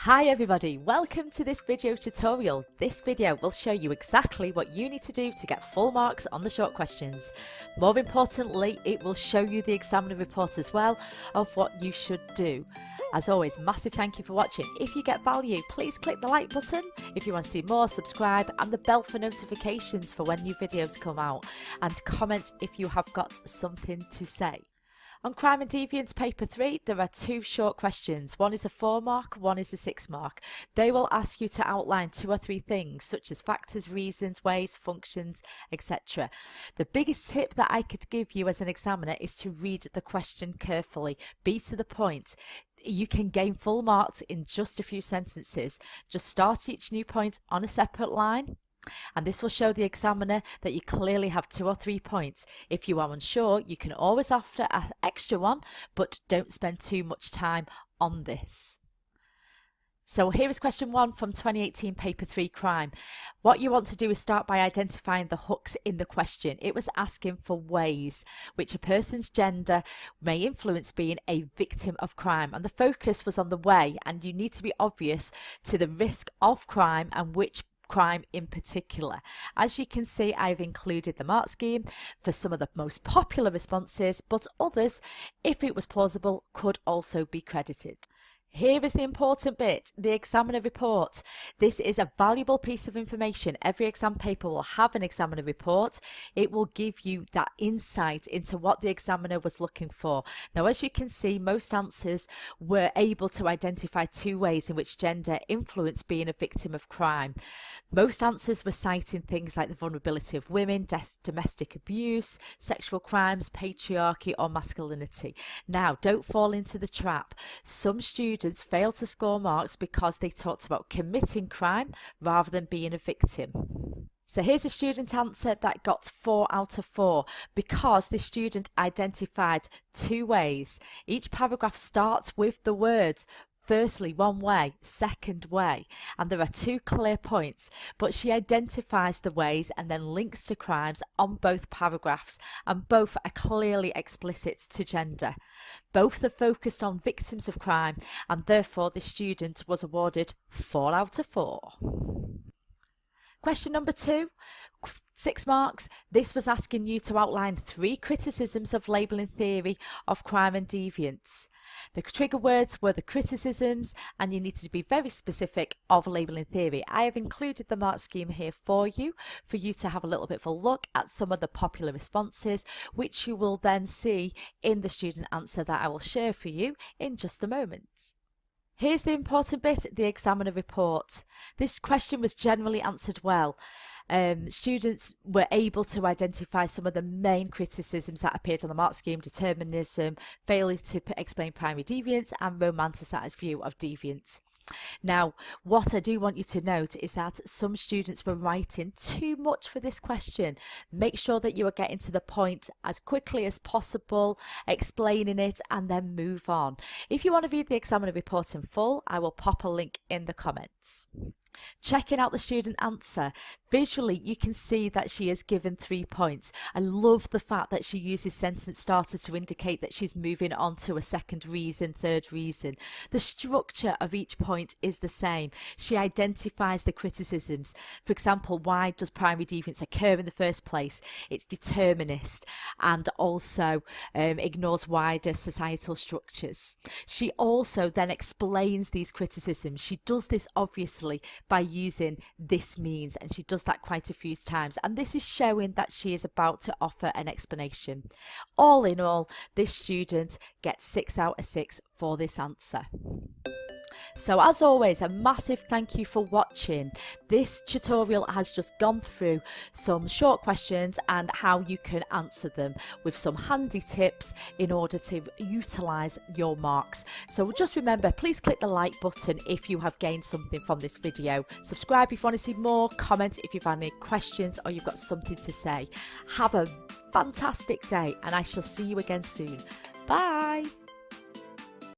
Hi everybody, welcome to this video tutorial. This video will show you exactly what you need to do to get full marks on the short questions. More importantly, it will show you the examiner report as well of what you should do. As always, massive thank you for watching. If you get value, please click the like button. If you want to see more, subscribe and the bell for notifications for when new videos come out. And comment if you have got something to say. On Crime and Deviance Paper 3, there are two short questions. One is a 4 mark, one is a 6 mark. They will ask you to outline 2 or 3 things, such as factors, reasons, ways, functions, etc. The biggest tip that I could give you as an examiner is to read the question carefully. Be to the point. You can gain full marks in just a few sentences. Just start each new point on a separate line. And this will show the examiner that you clearly have 2 or 3 points. If you are unsure, you can always offer an extra one, but don't spend too much time on this. So here is question 1 from 2018 paper 3 crime. What you want to do is start by identifying the hooks in the question. It was asking for ways which a person's gender may influence being a victim of crime, and the focus was on the way, and you need to be obvious to the risk of crime and which crime in particular. As you can see, I've included the mark scheme for some of the most popular responses, but others, if it was plausible, could also be credited. Here is the important bit, the examiner report. This is a valuable piece of information. Every exam paper will have an examiner report. It will give you that insight into what the examiner was looking for. Now, as you can see, most answers were able to identify 2 ways in which gender influenced being a victim of crime. Most answers were citing things like the vulnerability of women, domestic abuse, sexual crimes, patriarchy or masculinity. Now, don't fall into the trap. Some students failed to score marks because they talked about committing crime rather than being a victim. So here's a student answer that got 4 out of 4 because the student identified 2 ways. Each paragraph starts with the words firstly one way, second way, and there are 2 clear points, but she identifies the ways and then links to crimes on both paragraphs, and both are clearly explicit to gender. Both are focused on victims of crime, and therefore the student was awarded 4 out of 4. Question number 2, 6 marks. This was asking you to outline 3 criticisms of labelling theory of crime and deviance. The trigger words were the criticisms, and you need to be very specific of labelling theory. I have included the mark scheme here for you to have a little bit of a look at some of the popular responses, which you will then see in the student answer that I will share for you in just a moment. Here's the important bit, the examiner report. This question was generally answered well. Students were able to identify some of the main criticisms that appeared on the mark scheme: determinism, failure to explain primary deviance, and romanticised view of deviance. Now, what I do want you to note is that some students were writing too much for this question. Make sure that you are getting to the point as quickly as possible, explaining it, and then move on. If you want to read the examiner report in full, I will pop a link in the comments. Checking out the student answer. Visually, you can see that she is given 3 points. I love the fact that she uses sentence starters to indicate that she's moving on to a second reason, third reason. The structure of each point is the same. She identifies the criticisms. For example, why does primary deviance occur in the first place? It's determinist, and also ignores wider societal structures. She also then explains these criticisms. She does this obviously by using this means, and she does that quite a few times, and this is showing that she is about to offer an explanation. All in all, this student gets 6 out of 6 for this answer. So as always, a massive thank you for watching. This tutorial has just gone through some short questions and how you can answer them with some handy tips in order to utilise your marks. So just remember, please click the like button if you have gained something from this video. Subscribe if you want to see more, comment if you've had any questions or you've got something to say. Have a fantastic day and I shall see you again soon. Bye!